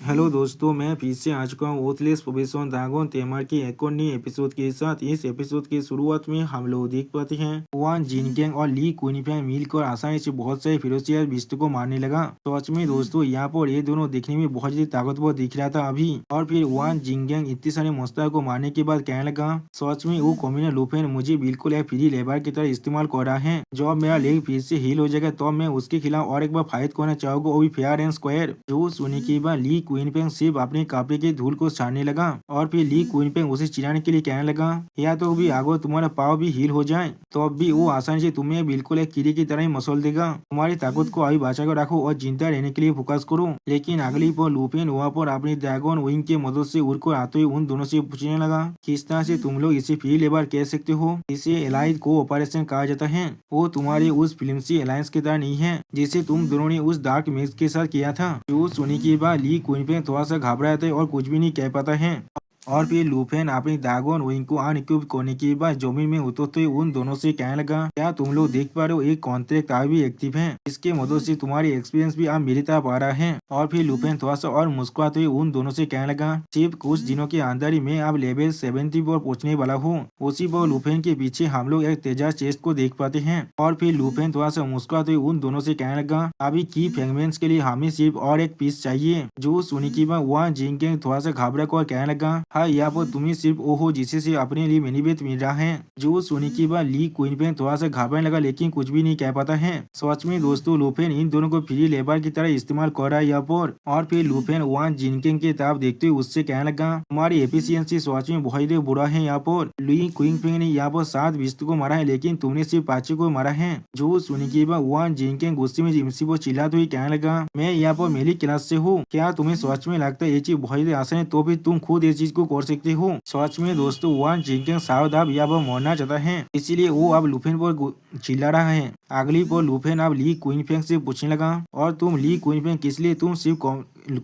Hello दोस्तों, मैं फिर से आ चुका हूँ ओथलेस प्रोबेशन ड्रैगन तेमर की एक और नई एपिसोड के साथ। इस एपिसोड की शुरुआत में हम लोग देख पाते हैं वान जिनगेंग और ली कुनिफेंग मिलकर आसानी से बहुत सारे फिरोजिया बिस्त को मारने लगा। तो सच में दोस्तों, यहाँ पर ये दोनों देखने में बहुत ही ताकतवर दिख रहा था अभी। और फिर वान जिनगेंग इतने सारे मोस्टर को मारने के बाद कहने लगा, सच में वो कॉम्बिनर लुफेन मुझे बिल्कुल एक फ्री लेबर की तरह इस्तेमाल कर रहा है। जब मेरा लेग फिर से हील हो जाएगा तो मैं उसके खिलाफ और एक बार फाइट करना चाहूंगा, वो भी फेयर एंड स्क्वायर। जो सुनने के बाद ली क्विनपेंग सिर्फ अपने कपड़े की धूल को छाड़ने लगा और फिर ली क्विनपेंग उसे चिढ़ाने के लिए कहने लगा, या तो भी आगो तुम्हारा पाव भी हील हो जाए तो अब भी वो आसानी से तुम्हें बिल्कुल एक कीड़े की तरह ही मसल देगा। तुम्हारी ताकत को अभी बचा कर रखो और जिंदा रहने के लिए फोकस करो। लेकिन अगली पर लुफेन वहाँ पर अपनी ड्रैगन विंग की मदद से उड़कर आते हुए उन दोनों से पूछने लगा, किस तरह से तुम लोग इसे फ्री लेबर कह सकते हो? इसे एलाइड को ऑपरेशन कहा जाता है। वो तुम्हारी उस फिल्म से अलायंस की तरह नहीं है जिसे तुम दोनों ने उस डार्क मैक्स के साथ किया था। जो सुनी के बाद ली क्विनपेंग थोड़ा सा घबराते और कुछ भी नहीं कह पाता है। और फिर लुफेन अपनी ड्रैगन विंग को अनइक्विप करने के बाद जमीन में उतरते उन दोनों से कहने लगा, क्या तुम लोग देख पा रहे हो एक कॉन्ट्रैक्ट अभी एक्टिव है, इसके मदद से तुम्हारी एक्सपीरियंस भी अब मेरी तरफ आ रहा है। और फिर लुफेन थोड़ा सा और मुस्कुराते हुए उन दोनों से कहने लगा, सिर्फ कुछ दिनों के अंदर ही मैं अब लेवल 70 पर पहुंचने वाला हूँ। उसी पर लुफेन के पीछे हम लोग एक तेजाब चेस्ट को देख पाते हैं। और फिर लुफेन थोड़ा सा मुस्कुराते हुए उन दोनों से कहने लगा, अभी की फ्रेगमेंट्स के लिए हमें सिर्फ और एक पीस चाहिए। जो सुनी की बात वहाँ जिंगेंग थोड़ा सा घबरा कर कहने लगा, हाँ यहाँ पर तुम्हें सिर्फ वो हो जिसे से अपने लिए मिनीबेट मिल रहा है। जो सुनी की बात ली क्विनपेंग थोड़ा सा घबराने लगा लेकिन कुछ भी नहीं कह पाता है। सच में दोस्तों, लुफेन इन दोनों को फ्री लेबर की तरह इस्तेमाल कर रहा है यहाँ पर। और फिर लुफेन वान जिनकेंग की तरफ देखते हुए उससे कहने लगा, हमारी एफिशिएंसी सच में बहुत ही बुरा है यहाँ पर। ली क्विनपेंग ने यहाँ पर 7 बिस्त को मारा है लेकिन तुमने सिर्फ 5 को मारा है। जो सुनी की बात वान जिनकेंग गुस्से में जिमसी को चिल्लाते हुए कहने लगा, मैं यहाँ पर मेरी क्लास से हूँ, क्या तुम्हें सच में लगता है ये चीज बहुत ही आसान है तो भी तुम खुद ये चीज को कर सकते हो? सच में दोस्तों, वान जिनकेंग सावध अब यहाँ पर मरना चाहता है, इसीलिए वो अब लुफेन पर चिल्ला रहा है। अगली पर लुफेन अब ली क्विनपेंग से पूछने लगा, और तुम ली क्विनपेंग किस लिए तुम सिर्फ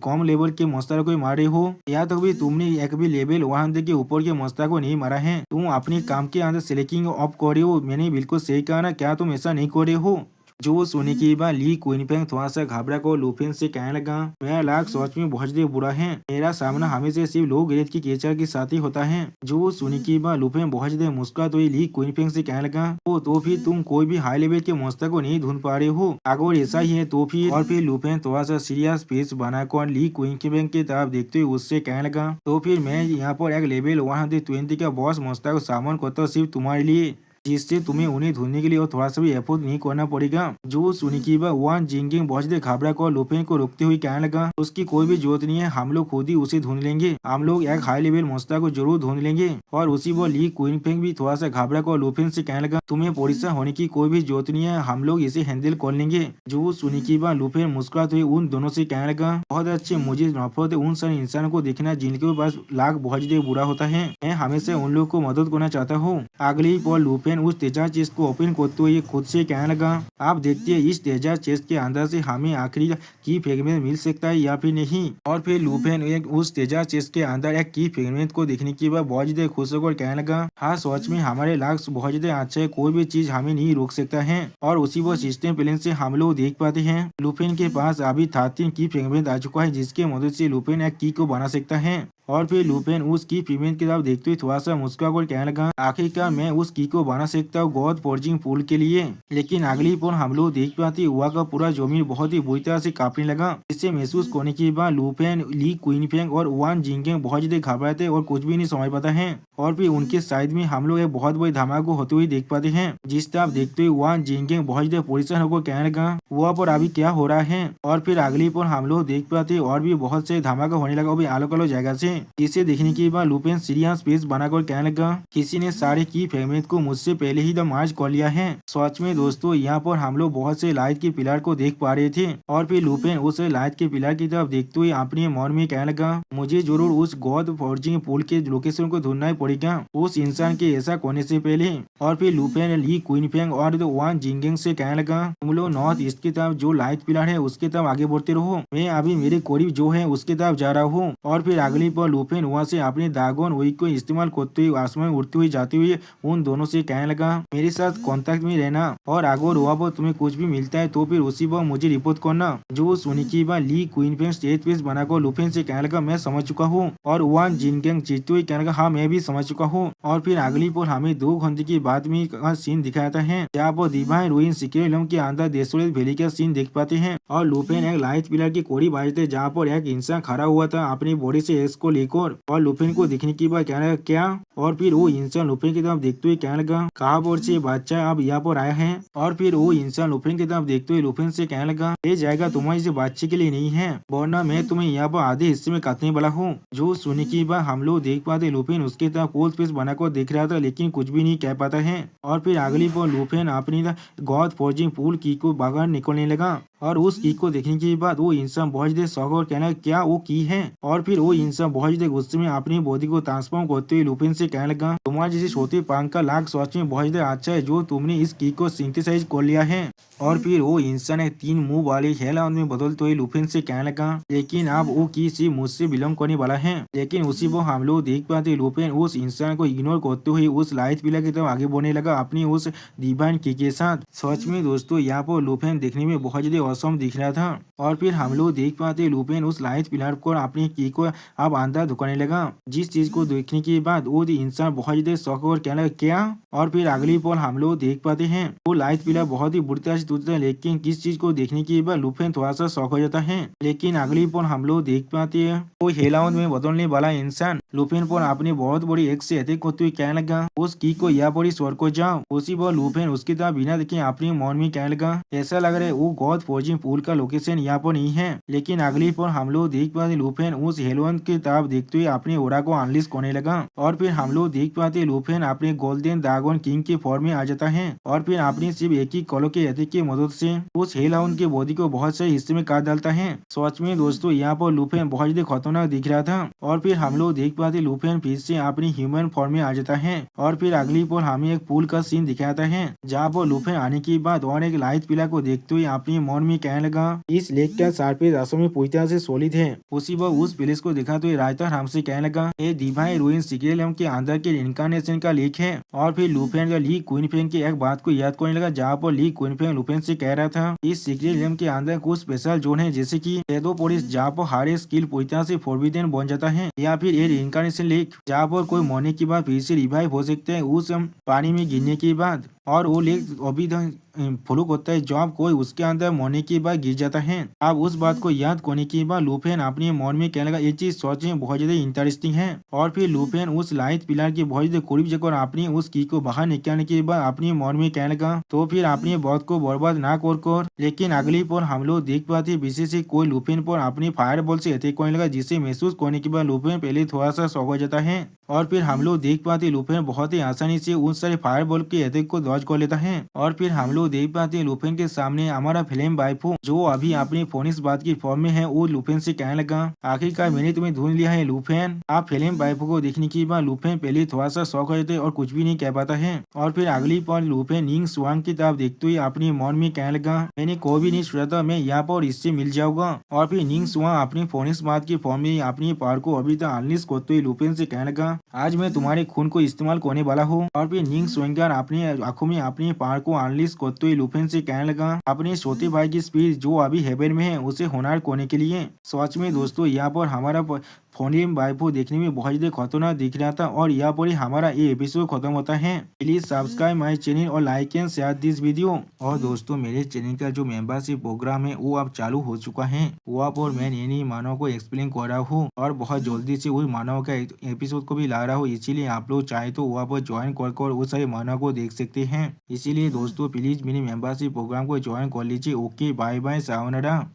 कम लेवल के मोस्टर को मारे हो? या तो भी तुमने एक भी लेवल 100 के ऊपर के मोस्टर को नहीं मारा है। तुम अपने काम के अंदर सेलेक्टिंग ऑफ कर रहे हो। मैंने बिल्कुल सही कहा ना, क्या तुम ऐसा नहीं कर रहे हो? जो सुनी की बात ली क्विनपेंग थोड़ा सा घबरा को लुफेन से कहने लगा, मेरा लाख सच में बहुत ही बुरा है। मेरा सामना हमेशा सिर्फ लो ग्रेड की केचर के साथ ही होता है। जो सुनी की बात लुफेन बहुत ही मुस्कुरा तो ली क्विनपेंग से कहने लगा, ओ तो फिर तुम कोई भी हाई लेवल के मोस्टर को नहीं ढूंढ पा रहे हो? अगर ऐसा ही है तो फिर। और फिर लुफेन थोड़ा सा सीरियस फेस बनाकर ली क्विनपेंग की तरफ देखते हुए उससे कहने लगा, तो फिर मैं यहाँ पर एक लेवल 120 का बॉस मोस्टर को सामन करता हूँ सिर्फ तुम्हारे लिए, जिससे तुम्हें उन्हें ढूंढने के लिए और थोड़ा सा भी एफर्ट नहीं करना पड़ेगा। जो सुनी की बात वान जिंगेंग बहुत ही घबरा कर लुफेन को रोकते हुए कहने लगा, उसकी कोई भी जरूरत नहीं है, हम लोग खुद ही उसे ढूंढ लेंगे। हम लोग एक हाई लेवल मोस्टर को जरूर ढूंढ लेंगे। और उसी वो ली क्विनपेंग भी थोड़ा सा घबरा कर लुफेन से कहने लगा, तुम्हें परेशान होने की कोई भी जरूरत नहीं है, हम लोग इसे हैंडल कर लेंगे। जो सुनी की बात लुफेन मुस्कुराते हुए उन दोनों से कहने लगा, बहुत अच्छे, मुझे नफरत है उन सारे इंसानों को देखना जिनके पास लाख बहुत ही बुरा होता है। मैं हमेशा उन लोग को मदद करना चाहता हूँ। अगली पर लुफेन उस तेजाब चेस्ट को ओपन करते हुए खुद से कहने लगा, आप देखते हैं इस तेजाब चेस्ट के अंदर से हमें आखिरी की फ्रेगमेंट मिल सकता है या फिर नहीं। और फिर लुफेन एक उस तेजाब चेस्ट के अंदर एक की फ्रेगमेंट को देखने के बाद बहुत ज्यादा खुश होकर कहने लगा, हाँ सच में हमारे लक्ष्य बहुत ज्यादा अच्छा है, कोई भी चीज हमें नहीं रोक सकता है। और उसी वो सिस्टम प्लेन से हम लोग देख पाते हैं लुफेन के पास अभी 13 की फ्रेगमेंट आ चुका है, जिसके मदद से लुफेन एक की को बना सकता है। और फिर लुफेन उस की फ्रेगमेंट की तरफ देखते हुए थोड़ा सा मुस्कुरा कर कहने लगा, आखिरकार मैं उस की को बना सकता हूँ गॉड फोर्जिंग पूल के लिए। लेकिन अगली पर हम लोग देख पाते हुआ का पूरा जमीन बहुत ही बुरी तरह से कांपने लगा। इसे महसूस करने के बाद लुफेन, ली क्विनपेंग और वान जिंगेंग बहुत ज्यादा घबराते और कुछ भी नहीं समझ पाता है। और फिर उनके साइड में हम लोग एक बहुत बड़ी धमाका होते हुए देख पाते हैं, जिस तरफ देखते हुए वान जिंगेंग बहुत ज्यादा परेशान होकर कहने लगा, वहाँ पर अभी क्या हो रहा है? और फिर अगली पर हम लोग देख पाते और भी बहुत से धमाका होने लगा, वो भी अलग अलग जगह से। इसे देखने के बाद लुफेन सीरियस फेस बनाकर कहने लगा, किसी ने सारे की फ्रेगमेंट को मुझसे पहले ही मार्च कर लिया है। सच में दोस्तों, यहाँ पर हम लोग बहुत से लाइट के पिलर को देख पा रहे थे। और फिर लुफेन उस लाइट के पिलर की तरफ देखते हुए अपने मन में कहने लगा, मुझे जरूर उस गॉड फोर्जिंग पूल के लोकेशन को ढूंढना ही पड़ेगा उस इंसान के ऐसा करने से पहले। और फिर लुफेन ली क्विनपेंग और वान जिंगेंग से कहने लगा, तुम लोग नॉर्थ ईस्ट की तरफ जो लाइट पिलर है उसके तरफ आगे बढ़ते रहो, मैं अभी मेरे करीब जो है उसके तरफ जा रहा हूँ। और फिर अगली पर लुफेन वहाँ से अपने ड्रैगन विंग को इस्तेमाल करते हुए आसमान में उड़ते हुए जाते हुए उन दोनों से कहने लगा मेरे साथ कांटेक्ट में रहना और अगर वहाँ पर तुम्हें कुछ भी मिलता है तो फिर उसी पर मुझे रिपोर्ट करना। जो सुनी की बात ली क्वीन स्टेज पेस बनाकर लुफेन से कहने लगा मैं समझ चुका हूँ और वान जिनगेंग जीतते हुए कहने लगा हाँ मैं भी समझ चुका हूँ। और फिर अगली पर हमें 2 घंटे की बाद में का सीन दिखाता है जहाँ पर डिवाइन रूइन सिक्योरिलम के अंदर डेसोलेट वैली का सीन देख पाते हैं और लुफेन एक लाइट पिलर की कोड़ी बाजते जहाँ पर एक इंसान खड़ा हुआ था अपनी बॉडी से एक्स को लेकर और लुफेन को देखने के बाद कहने लगा क्या। और फिर वो इंसान लुफेन की तरफ देखते हुए कहने लगा कहाँ पर से बच्चा अब यहाँ पर आया है। और फिर वो इंसान लुफेन की तरफ देखते हुए लुफेन से कहने लगा ये जाएगा तुम्हारी से बच्चे के लिए नहीं है वरना मैं तुम्हें यहाँ पर आधे हिस्से में काटने वाला हूँ। जो सुनने की बात हम लोग देख पाते लुफेन उसके तरफ कोल्ड फेस बनाकर देख रहा था लेकिन कुछ भी नहीं कह पाता है। और फिर अगली पर लुफेन अपनी गॉड फॉर्जिंग पूल की को बाहर निकलने लगा और उस की को देखने के बाद वो इंसान बहुत देर शौक और कहना क्या वो की है। और फिर वो इंसान बहुत देर गुस्से में अपनी बॉडी को ट्रांसफॉर्म करते हुए लुफेन से कहने लगा तुम्हारे जैसे छोटे पंख का लाख सच में बहुत देर अच्छा है जो तुमने इस की को सिंथेसाइज कर लिया है। और फिर वो इंसान एक 3 मुंह वाले हेलाउंड में बदलते हुए लुफेन से कहने लगा लेकिन अब वो की सिर्फ मुझसे बिलोंग करने वाला है। लेकिन उसी पर हम लोग देख पाते लुफेन उस इंसान को इग्नोर करते हुए उस लाइट पिलर की तरफ आगे बढ़ने लगा अपनी उस डिवाइन की के साथ। सच में दोस्तों यहाँ पर लुफेन देखने में बहुत ज्यादा औसम दिख रहा था। और फिर हम लोग देख पाते लुफेन उस लाइट पिलर को अपनी की को अब अंदर धुकाने लगा जिस चीज को देखने के बाद वो इंसान बहुत ज्यादा शौक और कहने लगा क्या। और फिर अगली पल हम लोग देख पाते हैं वो लाइट पिलर बहुत ही बुरी तरह से टूटता है लेकिन किस चीज को देखने के बाद लुफेन थोड़ा सा शौक हो जाता है। लेकिन अगली पल हम लोग देख पाते हैं वो हेलाउंड में बदलने वाला इंसान लुफेन पर अपनी बहुत बड़ी एक से अटैक करते हुए कहने लगा उस की को यहाँ पर स्वर को जाओ। उसी पर लुफेन उसकी तरफ बिना देखे अपने मन में कहने लगा ऐसा लग रहा है वो गॉड फॉर्जिंग पूल का लोकेशन यहाँ पर नहीं है। लेकिन अगली पर हम लोग देख पाते लुफेन उस हेलाउंड की तरफ देखते हुए अपने ओरा को अनलिश करने लगा। और फिर हम लोग देख पाते लुफेन अपने गोल्डन ड्रैगन किंग के फॉर्म में आ जाता है और फिर अपनी सिर्फ एक ही कलो के अटैक की मदद से उस हेलाउंड के बॉडी को बहुत से हिस्से में काट डालता है। सच में दोस्तों यहाँ पर लुफेन बहुत ज्यादा खतरनाक दिख रहा था। और फिर हम लोग देख पाते लुफेन फिर से अपनी ह्यूमन फॉर्म में आ जाता है। और फिर अगली पर हमें एक पूल का सीन दिखाता है जहाँ पर लुफेन आने के बाद और एक लाइट पिलर को देखते हुए अपने मन में कहने लगा इस लेक का सरफेस रास्तों में पूरी तरह से सॉलिड है। उसी पर उस प्लेस को दिखाते हुए राइटर हमसे कहने लगा ये डिवाइन रूइन सिक्योरिलम के अंदर के इनकार्नेशन का लेक है। और फिर लुफेन का ली क्वीनफेंग की एक बात को याद करने लगा जहाँ पर ली क्वीनफेंग लुफेन से कह रहा था इस सिक्योरिलम के अंदर कुछ स्पेशल जोन है जैसे की शैडो पुलिस जहाँ पर हर स्किल पूरी तरह से फॉरबिडन बन जाता है या फिर ये इनकार्नेशन लेक जहाँ पर कोई मरने के बाद फिर से रिवाइव हो सकते हैं उस पानी में गिरने के बाद। और वो लेक अभी फॉलो करता है जब कोई उसके अंदर मरने के बाद गिर जाता है। अब उस बात को याद करने के बाद लुफेन अपने मन में कहने लगा ये चीज सच में बहुत ज्यादा इंटरेस्टिंग है। और फिर लुफेन उस लाइट पिलर की बहुत ज्यादा करीब जाकर अपनी उस की को बाहर निकालने के बाद अपने मन में कहने लगा तो फिर अपने बहुत को बर्बाद ना कर। लेकिन अगली पर हम लोग देख पाते विशेष कोई लुफेन पर अपने फायर बॉल से अटैक करने लगा जिसे महसूस करने के बाद लुफेन पहले थोड़ा सा शॉक हो जाता है। और फिर हम लोग देख पाते लुफेन बहुत ही आसानी से उन सारे फायर बॉल के अटैक को डॉज कर लेता है। और फिर हम लोग देख पाते हैं लुफेन के सामने हमारा फ्लेम वाइफो जो अभी अपनी फोनिक्स बात की फॉर्म में है वो लुफेन से कहने लगा आखिरकार मैंने तुम्हें ढूंढ लिया है लुफेन। आप फ्लेम वाइफो को देखने के बाद लुफेन पहले थोड़ा सा शौक हो जाते और कुछ भी नहीं कह पाता है। और फिर अगली पल लुफेन निंग स्वांग की तरफ देखते हुए अपने मन में कहने लगा मैंने कोई भी नहीं सोचा था मैं यहाँ पर इससे मिल जाऊंगा। और फिर निंग स्वांग अपनी फोनिक्स बात की फॉर्म में अपनी पावर को अभी तक अनलिश करते हुए लुफेन से कहने लगा आज मैं तुम्हारे खून को इस्तेमाल करने वाला हूँ। और फिर निंग स्वांगर अपनी आंखों में अपनी पावर को अनलिश करते हुए लुफेन से कहने लगा अपने छोटे भाई की स्पीड जो अभी हेवन में है उसे होनहार करने के लिए। सच में दोस्तों यहाँ पर हमारा फोनियम वाइफो देखने में बहुत ज्यादा खतरनाक दिख रहा था। और यहाँ पर ही हमारा ये एपिसोड खत्म होता है। प्लीज सब्सक्राइब माय चैनल और like and share this video. और दोस्तों मेरे चैनल का जो मेंबरशिप प्रोग्राम है वो अब चालू हो चुका है। वहाँ पर मैं नई मानव को एक्सप्लेन कर रहा हूँ और बहुत जल्दी से उस मानव का एपिसोड को भी ला रहा हूँ। इसीलिए आप लोग चाहे तो वहाँ पर ज्वाइन कर उस सारे मानव को देख सकते हैं। इसीलिए दोस्तों प्लीज मेरे मेंबरशिप प्रोग्राम को ज्वाइन कर लीजिए। Okay bye bye sayonara.